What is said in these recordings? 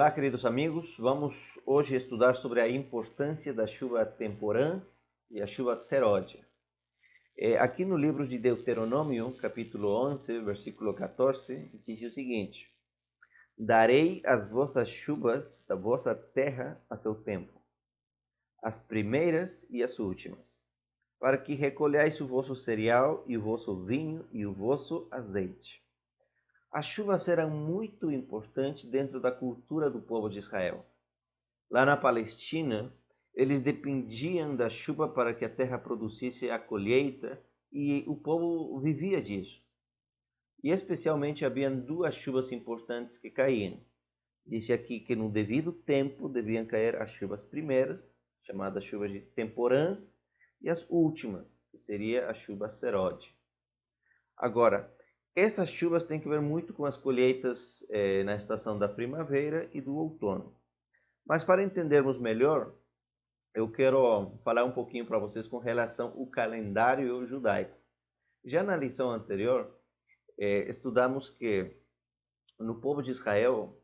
Olá, queridos amigos. Vamos hoje estudar sobre a importância da chuva temporã e a chuva seródia. Aqui no livro de Deuteronômio, capítulo 11, versículo 14, diz o seguinte: Darei as vossas chuvas da vossa terra a seu tempo, as primeiras e as últimas, para que recolhais o vosso cereal e o vosso vinho e o vosso azeite. As chuvas eram muito importantes dentro da cultura do povo de Israel. Lá na Palestina, eles dependiam da chuva para que a terra produzisse a colheita e o povo vivia disso. E especialmente haviam duas chuvas importantes que caíam. Disse aqui que no devido tempo deviam cair as chuvas primeiras, chamadas chuvas de temporã, e as últimas, que seria a chuva seródia. Agora, essas chuvas têm que ver muito com as colheitas na estação da primavera e do outono. Mas para entendermos melhor, eu quero falar um pouquinho para vocês com relação ao calendário judaico. Já na lição anterior, estudamos que no povo de Israel,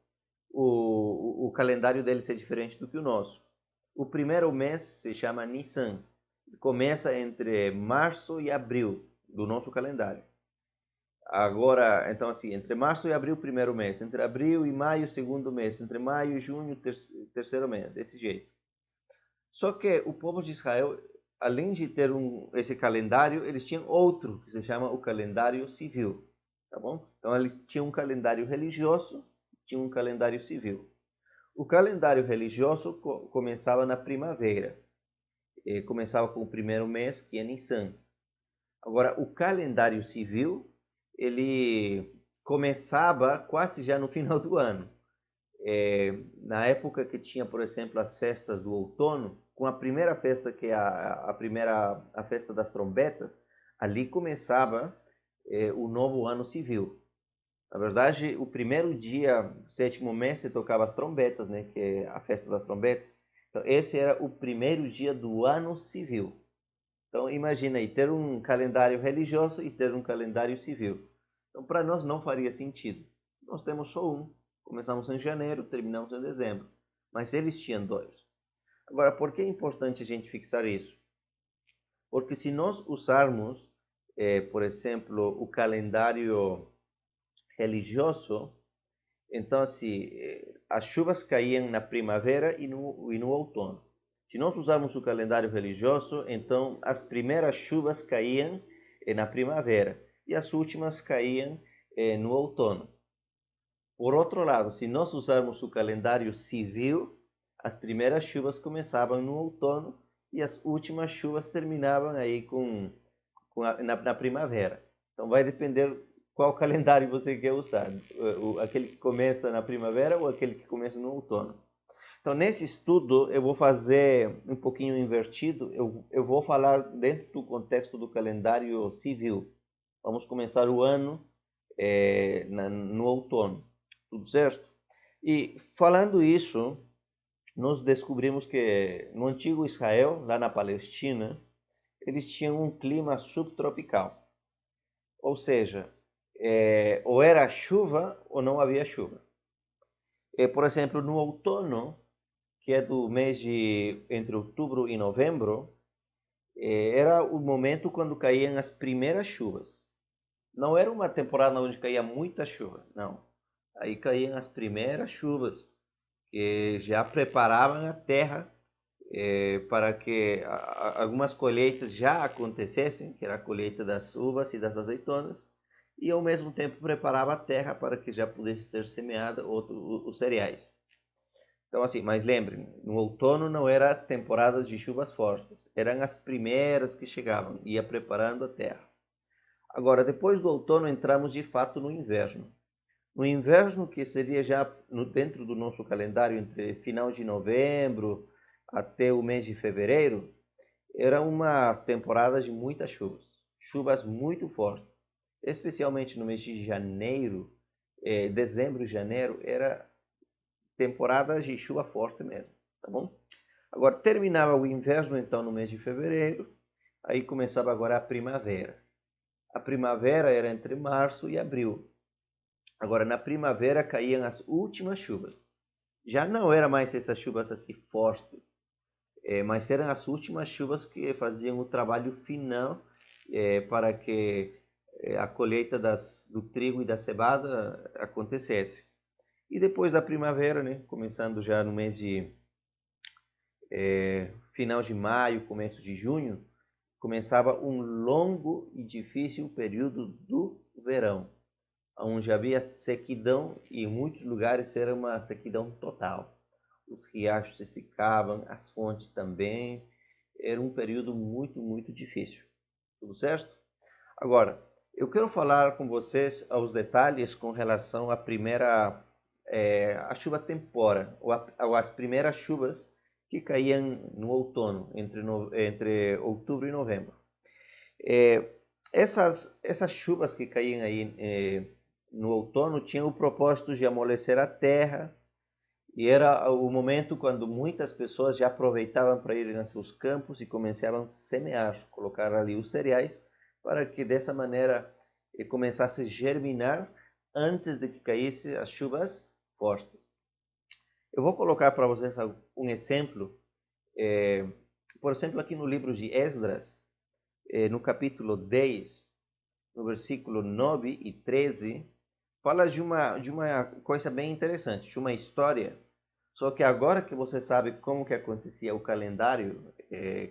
o calendário deles é diferente do que o nosso. O primeiro mês se chama Nissan, começa entre março e abril do nosso calendário. Agora, então assim, entre março e abril, primeiro mês, entre abril e maio, segundo mês, entre maio e junho, terceiro mês, desse jeito. Só que o povo de Israel, além de ter esse calendário, eles tinham outro, que se chama o calendário civil, tá bom? Então eles tinham um calendário religioso, tinham um calendário civil. O calendário religioso começava na primavera, começava com o primeiro mês, que é Nissan. Agora, o calendário civil, ele começava quase já no final do ano. Na época que tinha, por exemplo, as festas do outono, com a primeira festa, que é a festa das trombetas, ali começava o novo ano civil. Na verdade, o primeiro dia, sétimo mês, se tocava as trombetas, né, que é a festa das trombetas. Então, esse era o primeiro dia do ano civil. Então, imagina aí, ter um calendário religioso e ter um calendário civil. Então, para nós não faria sentido. Nós temos só um. Começamos em janeiro, terminamos em dezembro. Mas eles tinham dois. Agora, por que é importante a gente fixar isso? Porque se nós usarmos, por exemplo, o calendário religioso, então assim, as chuvas caíam na primavera e no outono. Se nós usarmos o calendário religioso, então as primeiras chuvas caíam na primavera e as últimas caíam no outono. Por outro lado, se nós usarmos o calendário civil, as primeiras chuvas começavam no outono e as últimas chuvas terminavam aí na primavera. Então vai depender qual calendário você quer usar, aquele que começa na primavera ou aquele que começa no outono. Então nesse estudo eu vou fazer um pouquinho invertido, eu vou falar dentro do contexto do calendário civil. Vamos começar o ano no outono, tudo certo? E falando isso, nós descobrimos que no antigo Israel, lá na Palestina, eles tinham um clima subtropical. Ou seja, ou era chuva ou não havia chuva. Por exemplo, no outono, que é do mês de entre outubro e novembro, era o momento quando caíam as primeiras chuvas. Não era uma temporada onde caía muita chuva, não. Aí caíam as primeiras chuvas, que já preparavam a terra para que algumas colheitas já acontecessem, que era a colheita das uvas e das azeitonas, e ao mesmo tempo preparava a terra para que já pudesse ser semeada os cereais. Então assim, mas lembrem, no outono não era temporadas de chuvas fortes, eram as primeiras que chegavam, ia preparando a terra. Agora, depois do outono, entramos de fato no inverno. No inverno, que seria já dentro do nosso calendário, entre final de novembro até o mês de fevereiro, era uma temporada de muitas chuvas, chuvas muito fortes, especialmente no mês de janeiro, dezembro e janeiro, era temporada de chuva forte mesmo, tá bom? Agora, terminava o inverno, então, no mês de fevereiro, aí começava agora a primavera. A primavera era entre março e abril. Agora, na primavera caíam as últimas chuvas. já não era mais essas chuvas assim fortes, mas eram as últimas chuvas que faziam o trabalho final para que a colheita do trigo e da cevada acontecesse. E depois da primavera, né, começando já no mês de final de maio, começo de junho, começava um longo e difícil período do verão, onde havia sequidão e em muitos lugares era uma sequidão total. Os riachos se secavam, as fontes também. Era um período muito, muito difícil. Tudo certo? Agora, eu quero falar com vocês os detalhes com relação à primeira, a chuva tempora, ou as primeiras chuvas que caíam no outono, entre outubro e novembro. Essas chuvas que caíam aí no outono tinham o propósito de amolecer a terra, e era o momento quando muitas pessoas já aproveitavam para ir aos seus campos e começavam a semear, colocar ali os cereais, para que dessa maneira começasse a germinar antes de que caíssem as chuvas fortes. Eu vou colocar para vocês um exemplo. Por exemplo, aqui no livro de Esdras, no capítulo 10, no versículo 9 e 13, fala de uma coisa bem interessante, de uma história. Só que agora que você sabe como que acontecia o calendário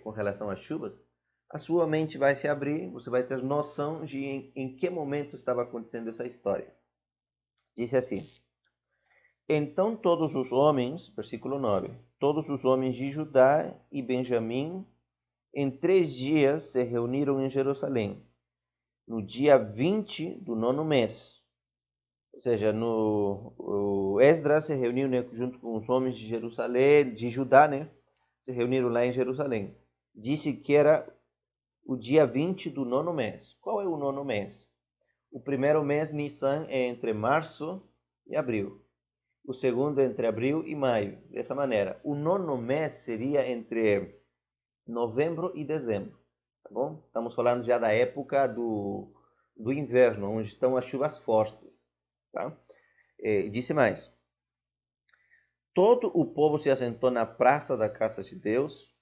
com relação às chuvas, a sua mente vai se abrir, você vai ter noção de em que momento estava acontecendo essa história. Diz assim: Então todos os homens, versículo 9, todos os homens de Judá e Benjamim, em 3 dias se reuniram em Jerusalém, no dia 20 do 9º mês. Ou seja, o Esdras se reuniu, né, junto com os homens de Jerusalém, de Judá, né? Se reuniram lá em Jerusalém. Disse que era o dia 20 do 9º mês. Qual é o 9º mês? O primeiro mês, Nissan, é entre março e abril. O segundo é entre abril e maio. Dessa maneira, o 9º mês seria entre novembro e dezembro. Tá bom? Estamos falando já da época do inverno, onde estão as chuvas fortes. Tá? Disse mais: todo o povo se assentou na praça da casa de Deus,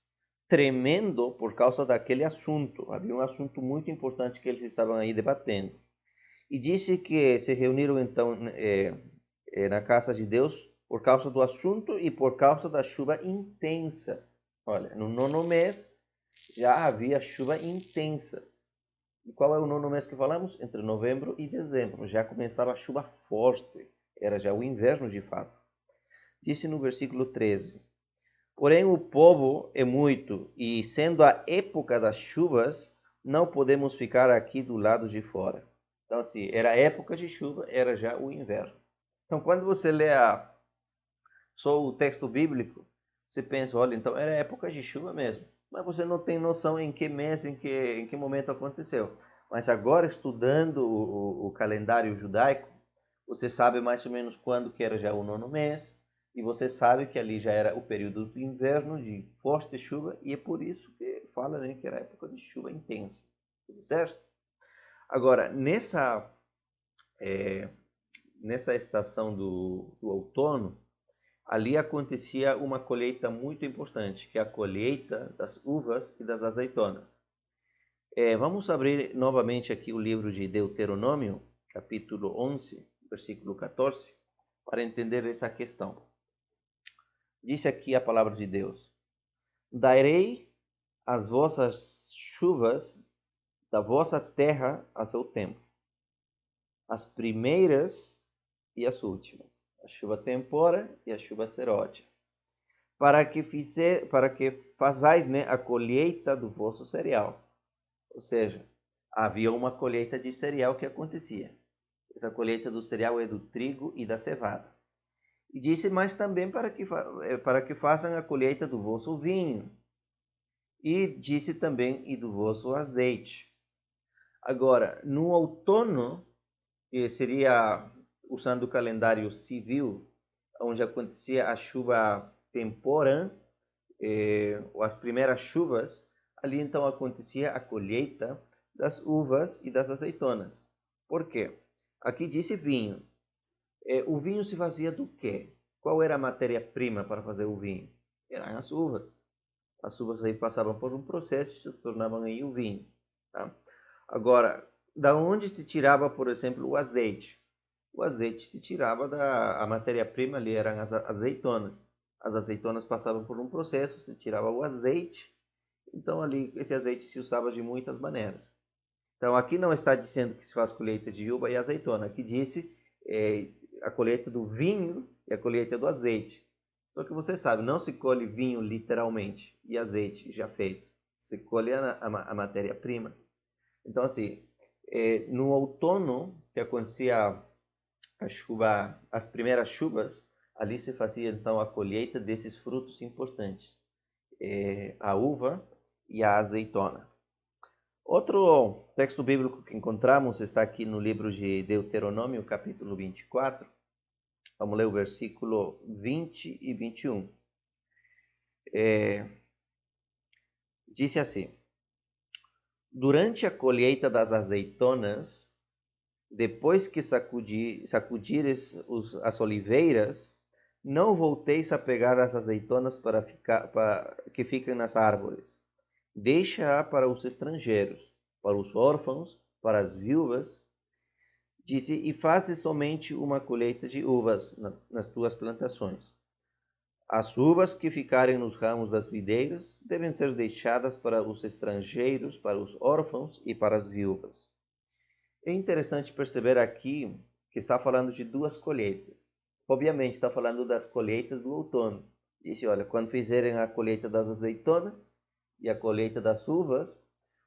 tremendo por causa daquele assunto. Havia um assunto muito importante que eles estavam aí debatendo. E disse que se reuniram então na casa de Deus por causa do assunto e por causa da chuva intensa. Olha, no 9º mês já havia chuva intensa. E qual é o 9º mês que falamos? Entre novembro e dezembro. Já começava a chuva forte. Era já o inverno de fato. Disse no versículo 13: Porém o povo é muito, e sendo a época das chuvas, não podemos ficar aqui do lado de fora. Então, assim, era a época de chuva, era já o inverno. Então, quando você lê só o texto bíblico, você pensa, olha, então era época de chuva mesmo. Mas você não tem noção em que mês, em que momento aconteceu. Mas agora, estudando o calendário judaico, você sabe mais ou menos quando que era já o 9º mês, e você sabe que ali já era o período do inverno, de forte chuva, e é por isso que fala, né, que era época de chuva intensa. Tudo certo? Agora, nessa estação do outono, ali acontecia uma colheita muito importante, que é a colheita das uvas e das azeitonas. Vamos abrir novamente aqui o livro de Deuteronômio, capítulo 11, versículo 14, para entender essa questão. Disse aqui a palavra de Deus: Darei as vossas chuvas da vossa terra a seu tempo, as primeiras e as últimas, a chuva tempora e a chuva seródia, para que fazais, né, a colheita do vosso cereal. Ou seja, havia uma colheita de cereal que acontecia. Essa colheita do cereal é do trigo e da cevada. E disse mais também para que façam a colheita do vosso vinho. E disse também e do vosso azeite. Agora, no outono, que seria usando o calendário civil, onde acontecia a chuva temporã, as primeiras chuvas, ali então acontecia a colheita das uvas e das azeitonas. Por quê? Aqui disse vinho. O vinho se fazia do quê? qual era a matéria-prima para fazer o vinho? Eram as uvas. As uvas aí passavam por um processo e se tornavam aí o vinho. Tá? Agora, da onde se tirava, por exemplo, o azeite? O azeite se tirava a matéria-prima ali, eram as azeitonas. As azeitonas passavam por um processo, se tirava o azeite, então ali esse azeite se usava de muitas maneiras. Então aqui não está dizendo que se faz colheita de uva e azeitona, aqui disse a colheita do vinho e a colheita do azeite. Só que você sabe, não se colhe vinho literalmente e azeite já feito, se colhe a matéria-prima. Então assim, no outono que acontecia a chuva, as primeiras chuvas, ali se fazia então a colheita desses frutos importantes, a uva e a azeitona. Outro texto bíblico que encontramos está aqui no livro de Deuteronômio, capítulo 24. Vamos ler o versículo 20 e 21. Disse assim: durante a colheita das azeitonas, depois que sacudires as oliveiras, não volteis a pegar as azeitonas para que ficam nas árvores. Deixa-a para os estrangeiros, para os órfãos, para as viúvas. Disse, e fazes somente uma colheita de uvas nas tuas plantações. As uvas que ficarem nos ramos das videiras devem ser deixadas para os estrangeiros, para os órfãos e para as viúvas. É interessante perceber aqui que está falando de duas colheitas. Obviamente está falando das colheitas do outono. Disse, olha, quando fizerem a colheita das azeitonas e a colheita das uvas,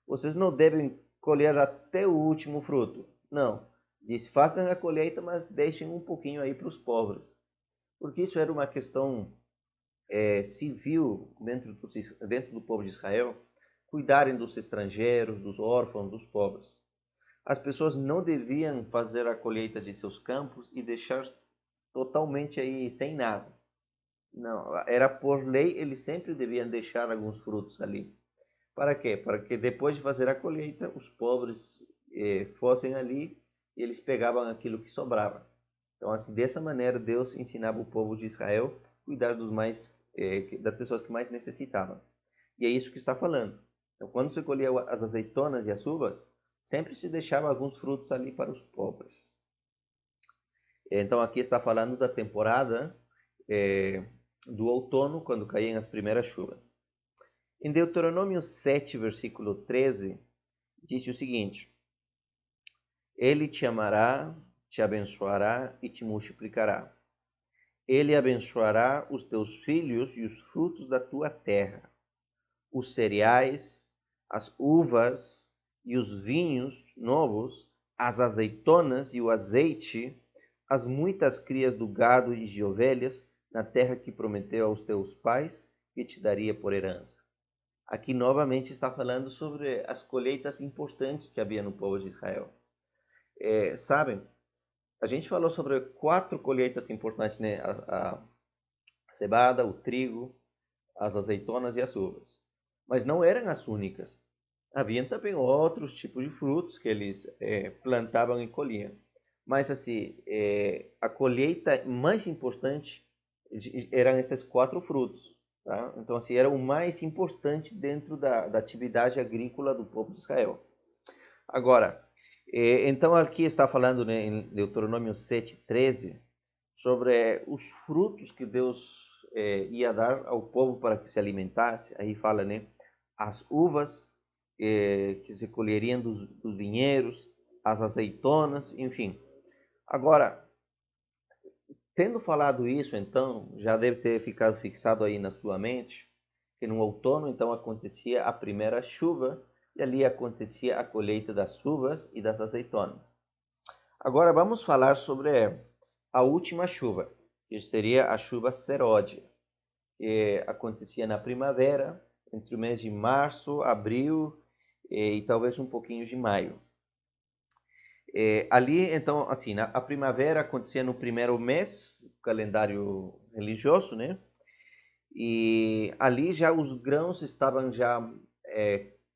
vocês não devem colher até o último fruto. Não. Disse, façam a colheita, mas deixem um pouquinho aí para os pobres. Porque isso era uma questão civil dentro do povo de Israel, cuidarem dos estrangeiros, dos órfãos, dos pobres. As pessoas não deviam fazer a colheita de seus campos e deixar totalmente aí sem nada. Não, era por lei, eles sempre deviam deixar alguns frutos ali. Para quê? Para que depois de fazer a colheita, os pobres fossem ali e eles pegavam aquilo que sobrava. Então, assim, dessa maneira, Deus ensinava o povo de Israel a cuidar das pessoas que mais necessitavam. E é isso que está falando. Então, quando se colhia as azeitonas e as uvas, sempre se deixava alguns frutos ali para os pobres. Então, aqui está falando da temporada do outono, quando caíam as primeiras chuvas. Em Deuteronômio 7, versículo 13, disse o seguinte: ele te amará, te abençoará e te multiplicará. Ele abençoará os teus filhos e os frutos da tua terra, os cereais, as uvas e os vinhos novos, as azeitonas e o azeite, as muitas crias do gado e de ovelhas, na terra que prometeu aos teus pais, que te daria por herança. Aqui novamente está falando sobre as colheitas importantes que havia no povo de Israel. Sabem, a gente falou sobre 4 colheitas importantes, né? A cevada, o trigo, as azeitonas e as uvas. Mas não eram as únicas. Havia também outros tipos de frutos que eles plantavam e colhiam. Mas assim, a colheita mais importante eram esses 4 frutos. Tá? Então assim, era o mais importante dentro da atividade agrícola do povo de Israel. Agora, então aqui está falando, né, em Deuteronômio 7:13 sobre os frutos que Deus ia dar ao povo para que se alimentasse. Aí fala, né, as uvas que se colheriam dos vinhedos, as azeitonas, enfim. Agora, tendo falado isso, então, já deve ter ficado fixado aí na sua mente que no outono, então, acontecia a primeira chuva e ali acontecia a colheita das uvas e das azeitonas. Agora vamos falar sobre a última chuva, que seria a chuva seródia, que acontecia na primavera, entre o mês de março, abril e talvez um pouquinho de maio. Ali, então, assim, a primavera acontecia no primeiro mês, calendário religioso, né? E ali já os grãos estavam já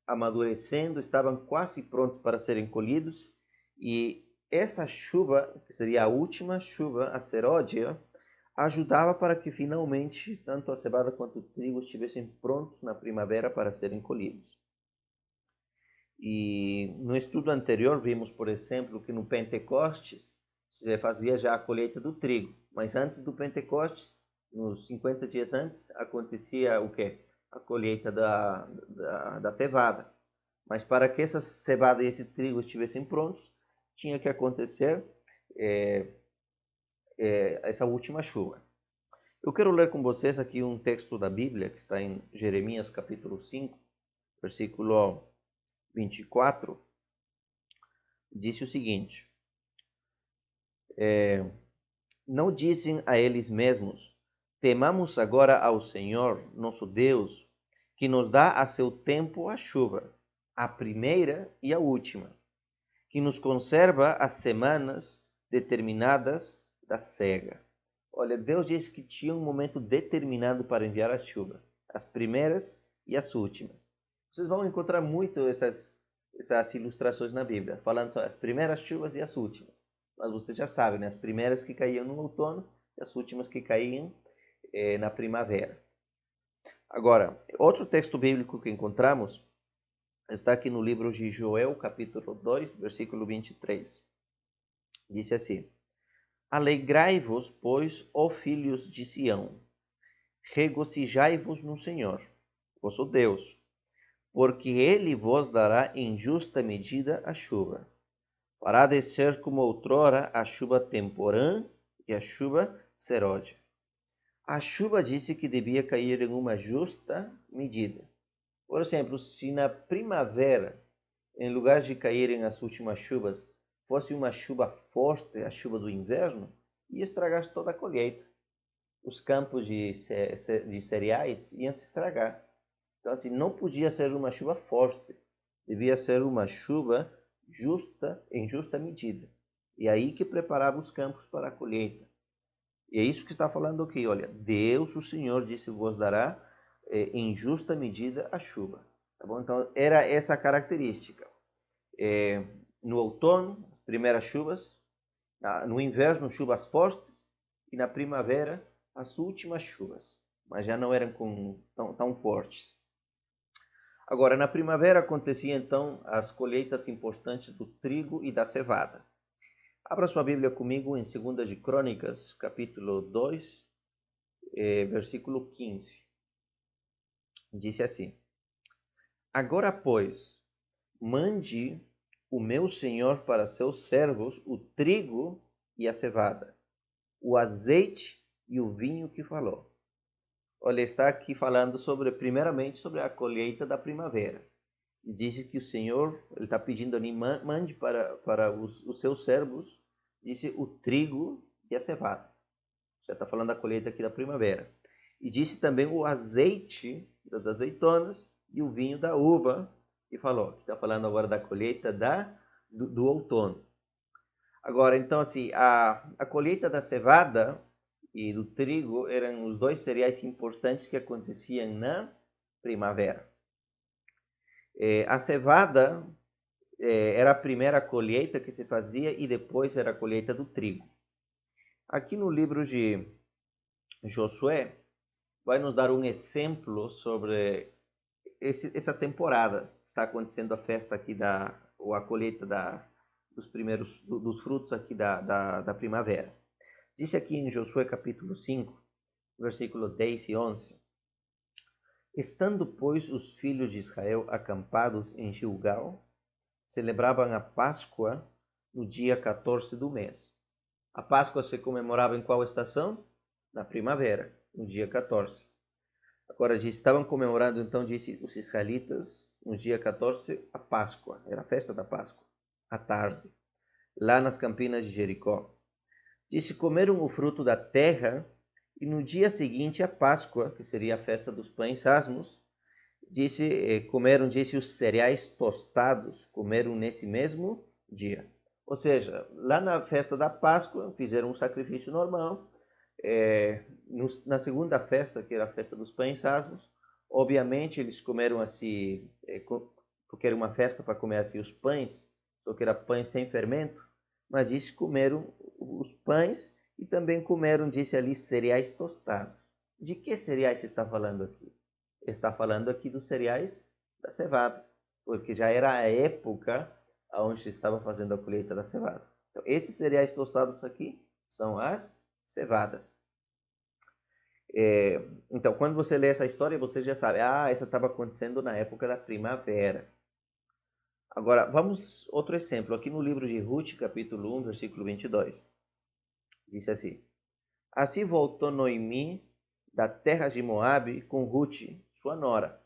amadurecendo, estavam quase prontos para serem colhidos. E essa chuva, que seria a última chuva, a seródia, ajudava para que finalmente tanto a cevada quanto o trigo estivessem prontos na primavera para serem colhidos. E no estudo anterior vimos, por exemplo, que no Pentecostes se fazia já a colheita do trigo, mas antes do Pentecostes, nos 50 dias antes, acontecia o quê? A colheita da cevada. Mas para que essa cevada e esse trigo estivessem prontos, tinha que acontecer essa última chuva. Eu quero ler com vocês aqui um texto da Bíblia que está em Jeremias capítulo 5, versículo 24. Disse o seguinte: não dizem a eles mesmos: temamos agora ao Senhor, nosso Deus, que nos dá a seu tempo a chuva, a primeira e a última, que nos conserva as semanas determinadas da cega. Olha, Deus disse que tinha um momento determinado para enviar a chuva, as primeiras e as últimas. Vocês vão encontrar muito essas ilustrações na Bíblia, falando sobre as primeiras chuvas e as últimas. Mas você já sabe, né? As primeiras que caíam no outono e as últimas que caíam na primavera. Agora, outro texto bíblico que encontramos está aqui no livro de Joel, capítulo 2, versículo 23. Diz assim: alegrai-vos, pois, ó filhos de Sião, regozijai-vos no Senhor, vosso Deus, porque ele vos dará em justa medida a chuva. Fará descer como outrora a chuva temporã e a chuva seródia. A chuva disse que devia cair em uma justa medida. Por exemplo, se na primavera, em lugar de caírem as últimas chuvas, fosse uma chuva forte, a chuva do inverno, ia estragar toda a colheita. Os campos de cereais iam se estragar. Então, assim, não podia ser uma chuva forte, devia ser uma chuva justa, em justa medida. E aí que preparava os campos para a colheita. E é isso que está falando aqui, olha, Deus, o Senhor, disse, vos dará em justa medida a chuva. Tá bom? Então, era essa a característica. No outono, as primeiras chuvas, no inverno, chuvas fortes, e na primavera, as últimas chuvas, mas já não eram tão fortes. Agora, na primavera acontecia então as colheitas importantes do trigo e da cevada. Abra sua Bíblia comigo em 2 de Crônicas, capítulo 2, versículo 15. Disse assim: agora, pois, mande o meu senhor para seus servos o trigo e a cevada, o azeite e o vinho que falou. Olha, está aqui falando primeiramente sobre a colheita da primavera. E disse que o Senhor, ele está pedindo ali, mande para os seus servos, disse o trigo e a cevada. Já está falando da colheita aqui da primavera. E disse também o azeite das azeitonas e o vinho da uva, e falou, está falando agora da colheita do outono. Agora, então, assim, a colheita da cevada e do trigo eram os dois cereais importantes que aconteciam na primavera. A cevada era a primeira colheita que se fazia e depois era a colheita do trigo. Aqui no livro de Josué, vai nos dar um exemplo sobre essa temporada. Está acontecendo a festa aqui ou a colheita dos frutos aqui da primavera. Diz aqui em Josué capítulo 5, versículo 10 e 11. Estando, pois, os filhos de Israel acampados em Gilgal, celebravam a Páscoa no dia 14 do mês. A Páscoa se comemorava em qual estação? Na primavera, no dia 14. Agora, estavam comemorando, então, disse os israelitas, no dia 14, a Páscoa. Era a festa da Páscoa, à tarde, lá nas campinas de Jericó. Disse, comeram o fruto da terra, e no dia seguinte, a Páscoa, que seria a festa dos pães asmos, comeram, os cereais tostados, comeram nesse mesmo dia. Ou seja, lá na festa da Páscoa, fizeram um sacrifício normal. Na segunda festa, que era a festa dos pães asmos, obviamente eles comeram assim, porque era uma festa para comer assim os pães, só que era pães sem fermento, mas comeram os pães e também comeram, disse ali, cereais tostados. De que cereais se está falando aqui? Está falando aqui dos cereais da cevada, porque já era a época onde se estava fazendo a colheita da cevada. Então, esses cereais tostados aqui são as cevadas. Então, quando você lê essa história, você já sabe, essa estava acontecendo na época da primavera. Agora, vamos outro exemplo, aqui no livro de Ruth, capítulo 1, versículo 22. Diz assim: Assim voltou Noemi da terra de Moabe com Ruth, sua nora,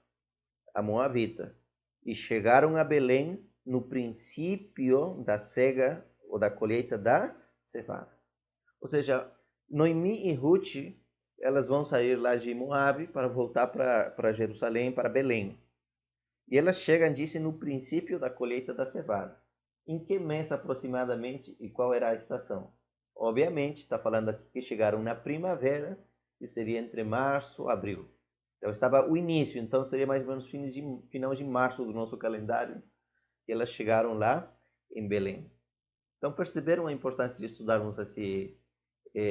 a moabita, e chegaram a Belém no princípio da cega ou da colheita da cevada. Ou seja, Noemi e Ruth, elas vão sair lá de Moabe para voltar para Jerusalém, para Belém. E elas chegam, disse, no princípio da colheita da cevada. Em que mês aproximadamente e qual era a estação? Obviamente, está falando aqui que chegaram na primavera, que seria entre março e abril. Então estava o início, então seria mais ou menos final de março do nosso calendário, que elas chegaram lá em Belém. Então perceberam a importância de estudarmos assim,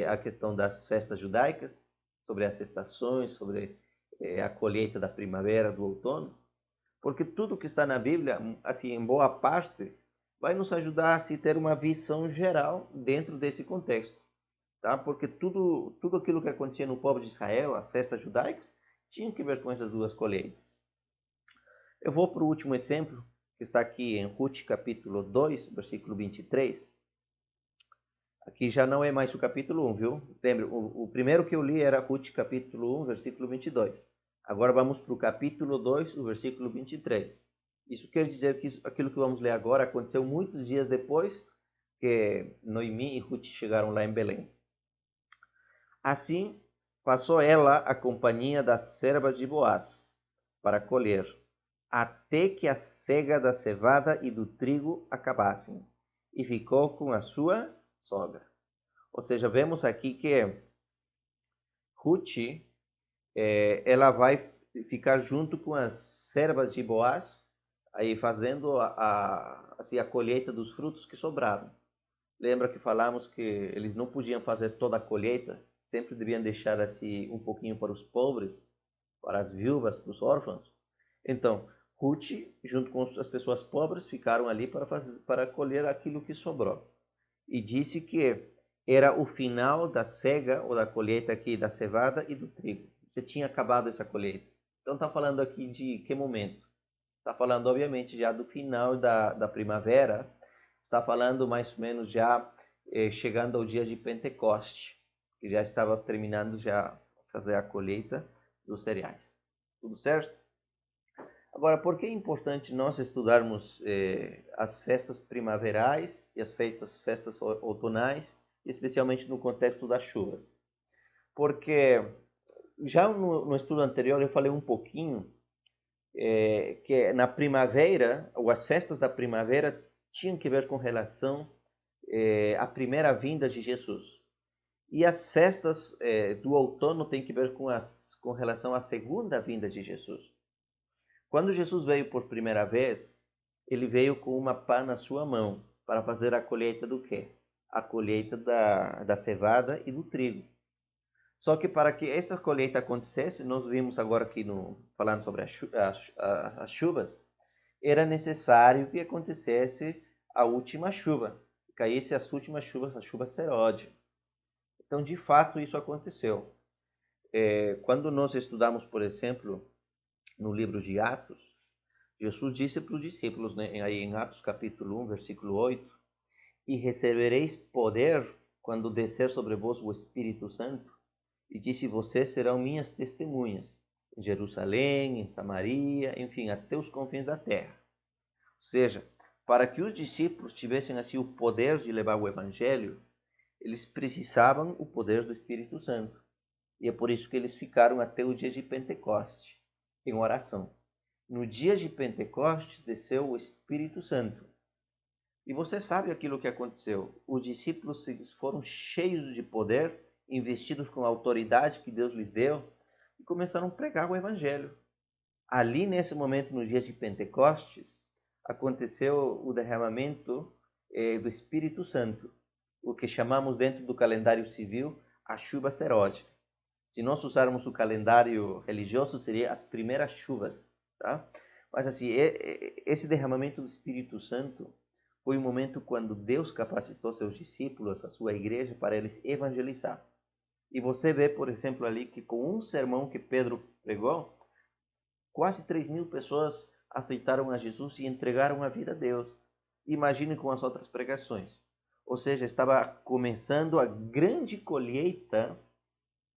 a questão das festas judaicas, sobre as estações, sobre a colheita da primavera, do outono? Porque tudo que está na Bíblia, assim, em boa parte, vai nos ajudar a se ter uma visão geral dentro desse contexto, tá? Porque tudo aquilo que acontecia no povo de Israel, as festas judaicas, tinha que ver com essas duas colheitas. Eu vou para o último exemplo, que está aqui em Ruth capítulo 2, versículo 23. Aqui já não é mais o capítulo 1, viu? Lembre, o primeiro que eu li era Ruth capítulo 1, versículo 22. Agora vamos para o capítulo 2, o versículo 23. Isso quer dizer que aquilo que vamos ler agora aconteceu muitos dias depois que Noemi e Ruth chegaram lá em Belém. Assim, passou ela a companhia das servas de Boaz para colher, até que a cega da cevada e do trigo acabassem, e ficou com a sua sogra. Ou seja, vemos aqui que Ruth, ela vai ficar junto com as servas de Boaz, aí fazendo assim, a colheita dos frutos que sobraram. Lembra que falamos que eles não podiam fazer toda a colheita, sempre deviam deixar assim um pouquinho para os pobres, para as viúvas, para os órfãos. Então, Ruth, junto com as pessoas pobres, ficaram ali para colher aquilo que sobrou. E disse que era o final da cega ou da colheita aqui da cevada e do trigo. Já tinha acabado essa colheita. Então está falando aqui de que momento? Está falando, obviamente, já do final da primavera. Está falando mais ou menos já chegando ao dia de Pentecoste, que já estava terminando já fazer a colheita dos cereais. Tudo certo? Agora, por que é importante nós estudarmos as festas primaverais e as festas outonais, especialmente no contexto das chuvas? Porque já no estudo anterior eu falei um pouquinho que na primavera, ou as festas da primavera, tinham que ver com relação à primeira vinda de Jesus. E as festas do outono têm que ver com relação à segunda vinda de Jesus. Quando Jesus veio por primeira vez, ele veio com uma pá na sua mão para fazer a colheita do quê? A colheita da cevada e do trigo. Só que para que essa colheita acontecesse, nós vimos agora aqui falando sobre as chuvas, era necessário que acontecesse a última chuva, que caísse as últimas chuvas, a chuva seródia. Então, de fato, isso aconteceu. Quando nós estudamos, por exemplo, no livro de Atos, Jesus disse para os discípulos, né, aí em Atos capítulo 1, versículo 8, e recebereis poder quando descer sobre vós o Espírito Santo, e disse, vocês serão minhas testemunhas, em Jerusalém, em Samaria, enfim, até os confins da terra. Ou seja, para que os discípulos tivessem assim o poder de levar o Evangelho, eles precisavam o poder do Espírito Santo. E é por isso que eles ficaram até o dia de Pentecoste, em oração. No dia de Pentecostes desceu o Espírito Santo. E você sabe aquilo que aconteceu. Os discípulos foram cheios de poder, investidos com a autoridade que Deus lhes deu, e começaram a pregar o Evangelho. Ali, nesse momento, no dia de Pentecostes, aconteceu o derramamento do Espírito Santo. o que chamamos dentro do calendário civil a chuva seródia. Se nós usarmos o calendário religioso, seria as primeiras chuvas, tá? Mas assim, esse derramamento do Espírito Santo foi um momento quando Deus capacitou seus discípulos, a sua igreja, para eles evangelizar. E você vê, por exemplo, ali que com um sermão que Pedro pregou, quase 3.000 pessoas aceitaram a Jesus e entregaram a vida a Deus. Imagine com as outras pregações. Ou seja, estava começando a grande colheita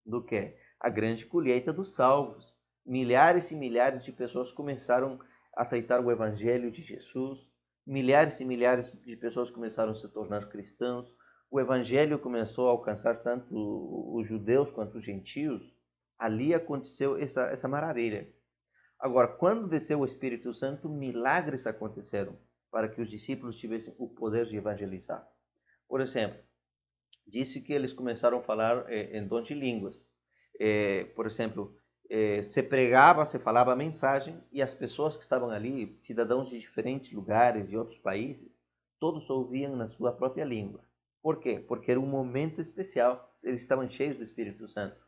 do quê? A grande colheita dos salvos. Milhares e milhares de pessoas começaram a aceitar o evangelho de Jesus. Milhares e milhares de pessoas começaram a se tornar cristãos. O evangelho começou a alcançar tanto os judeus quanto os gentios. Ali aconteceu essa maravilha. Agora, quando desceu o Espírito Santo, milagres aconteceram para que os discípulos tivessem o poder de evangelizar. Por exemplo, disse que eles começaram a falar em dom de línguas. Por exemplo, se pregava, se falava a mensagem e as pessoas que estavam ali, cidadãos de diferentes lugares, de outros países, todos ouviam na sua própria língua. Por quê? Porque era um momento especial, eles estavam cheios do Espírito Santo.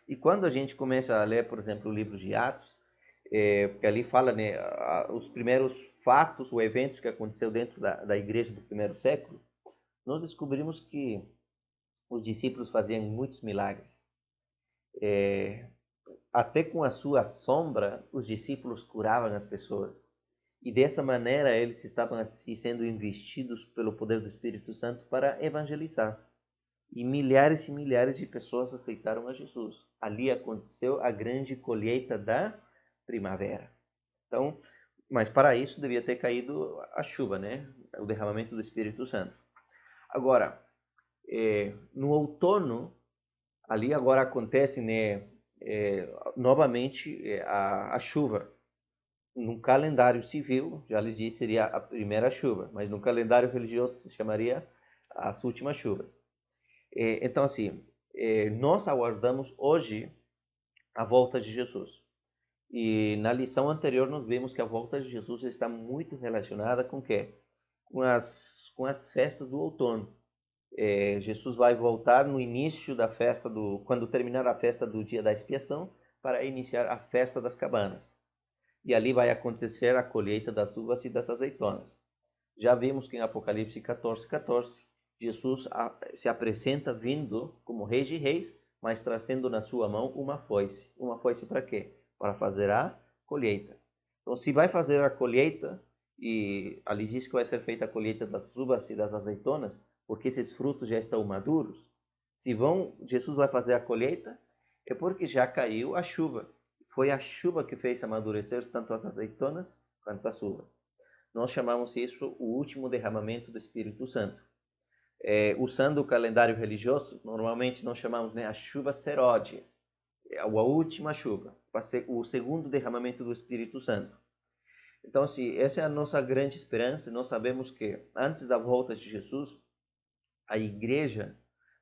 E quando a gente começa a ler, por exemplo, o livro de Atos, porque ali fala, né, os primeiros fatos ou eventos que aconteceu dentro da igreja do primeiro século, nós descobrimos que os discípulos faziam muitos milagres. Até com a sua sombra, os discípulos curavam as pessoas. E dessa maneira, eles estavam assim, sendo investidos pelo poder do Espírito Santo para evangelizar. E milhares de pessoas aceitaram a Jesus. Ali aconteceu a grande colheita da primavera. Então, mas para isso devia ter caído a chuva, né? O derramamento do Espírito Santo. Agora, no outono, ali agora acontece, né, novamente a chuva. No calendário civil, já lhes disse, seria a primeira chuva, mas no calendário religioso se chamaria as últimas chuvas. Então, assim, nós aguardamos hoje a volta de Jesus. E na lição anterior nós vimos que a volta de Jesus está muito relacionada com o quê? Com as festas do outono. Jesus vai voltar no início da festa quando terminar a festa do dia da expiação, para iniciar a festa das cabanas. E ali vai acontecer a colheita das uvas e das azeitonas. Já vimos que em Apocalipse 14:14, Jesus se apresenta vindo como Rei de Reis, mas trazendo na sua mão uma foice. Uma foice para quê? Para fazer a colheita. Então, se vai fazer a colheita, e ali diz que vai ser feita a colheita das uvas e das azeitonas, porque esses frutos já estão maduros. Jesus vai fazer a colheita, é porque já caiu a chuva. Foi a chuva que fez amadurecer tanto as azeitonas quanto as uvas. Nós chamamos isso o último derramamento do Espírito Santo. Usando o calendário religioso, normalmente nós chamamos, né, a chuva seródia, a última chuva, o segundo derramamento do Espírito Santo. Então, assim, essa é a nossa grande esperança. Nós sabemos que antes da volta de Jesus, a igreja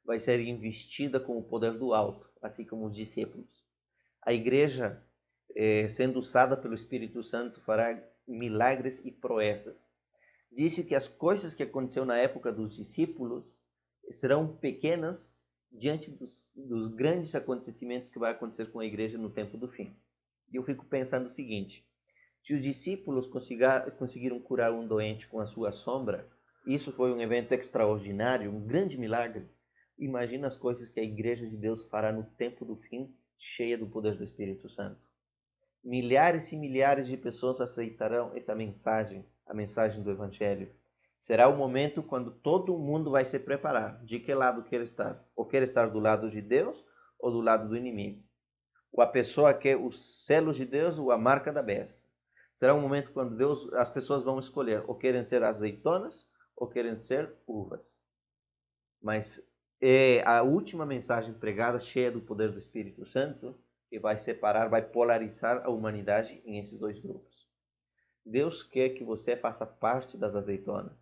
vai ser investida com o poder do alto, assim como os discípulos. A igreja, sendo usada pelo Espírito Santo, fará milagres e proezas. Disse que as coisas que aconteceram na época dos discípulos serão pequenas diante dos grandes acontecimentos que vai acontecer com a igreja no tempo do fim. E eu fico pensando o seguinte: se os discípulos conseguiram curar um doente com a sua sombra, isso foi um evento extraordinário, um grande milagre. Imagina as coisas que a igreja de Deus fará no tempo do fim, cheia do poder do Espírito Santo. Milhares e milhares de pessoas aceitarão essa mensagem, a mensagem do Evangelho. Será o momento quando todo mundo vai se preparar. De que lado quer estar? Ou quer estar do lado de Deus ou do lado do inimigo? Ou a pessoa quer os selos de Deus ou a marca da besta? Será um momento quando as pessoas vão escolher ou querem ser azeitonas ou querem ser uvas. Mas é a última mensagem pregada, cheia do poder do Espírito Santo, que vai separar, vai polarizar a humanidade em esses dois grupos. Deus quer que você faça parte das azeitonas.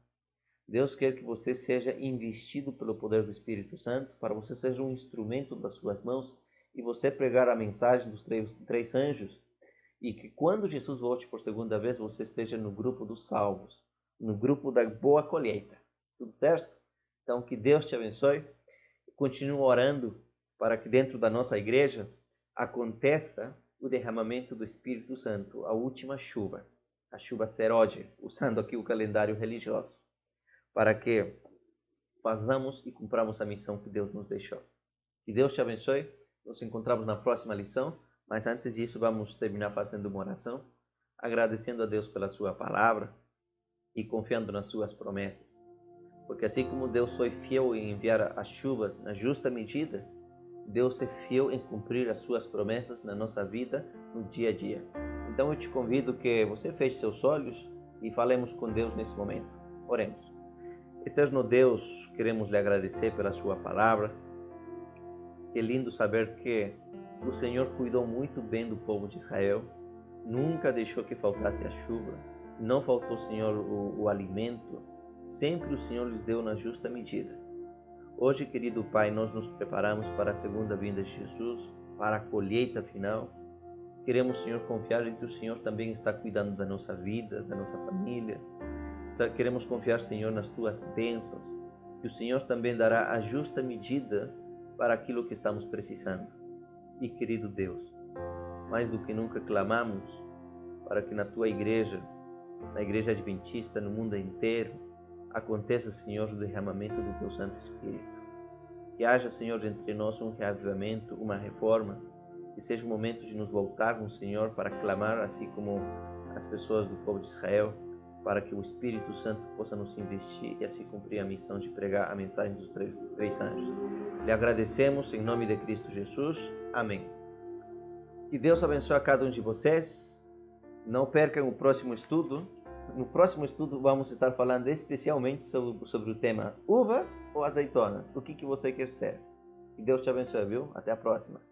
Deus quer que você seja investido pelo poder do Espírito Santo, para você seja um instrumento das suas mãos e você pregar a mensagem dos três anjos, e que quando Jesus volte por segunda vez, você esteja no grupo dos salvos, no grupo da boa colheita. Tudo certo? Então, que Deus te abençoe. Continuo orando para que dentro da nossa igreja aconteça o derramamento do Espírito Santo, a última chuva, a chuva Seródia, usando aqui o calendário religioso, para que façamos e cumpramos a missão que Deus nos deixou. Que Deus te abençoe. Nos encontramos na próxima lição, mas antes disso vamos terminar fazendo uma oração, agradecendo a Deus pela sua palavra e confiando nas suas promessas. Porque assim como Deus foi fiel em enviar as chuvas na justa medida, Deus é fiel em cumprir as suas promessas na nossa vida, no dia a dia. Então eu te convido que você feche seus olhos e falemos com Deus nesse momento. Oremos. Eterno Deus, queremos lhe agradecer pela sua palavra. Que lindo saber que o Senhor cuidou muito bem do povo de Israel. Nunca deixou que faltasse a chuva. Não faltou, Senhor, o alimento. Sempre o Senhor lhes deu na justa medida. Hoje, querido Pai, nós nos preparamos para a segunda vinda de Jesus, para a colheita final. Queremos, Senhor, confiar em que o Senhor também está cuidando da nossa vida, da nossa família. Queremos confiar, Senhor, nas Tuas bênçãos, que o Senhor também dará a justa medida para aquilo que estamos precisando. E, querido Deus, mais do que nunca clamamos para que na Tua igreja, na Igreja Adventista, no mundo inteiro, aconteça, Senhor, o derramamento do Teu Santo Espírito. Que haja, Senhor, entre nós um reavivamento, uma reforma, que seja o momento de nos voltarmos, Senhor, para clamar, assim como as pessoas do povo de Israel, para que o Espírito Santo possa nos investir e assim cumprir a missão de pregar a mensagem dos três anjos. Lhe agradecemos em nome de Cristo Jesus. Amém. Que Deus abençoe a cada um de vocês. Não percam o próximo estudo. No próximo estudo vamos estar falando especialmente sobre o tema uvas ou azeitonas. O que você quer ser? Que Deus te abençoe, viu? Até a próxima.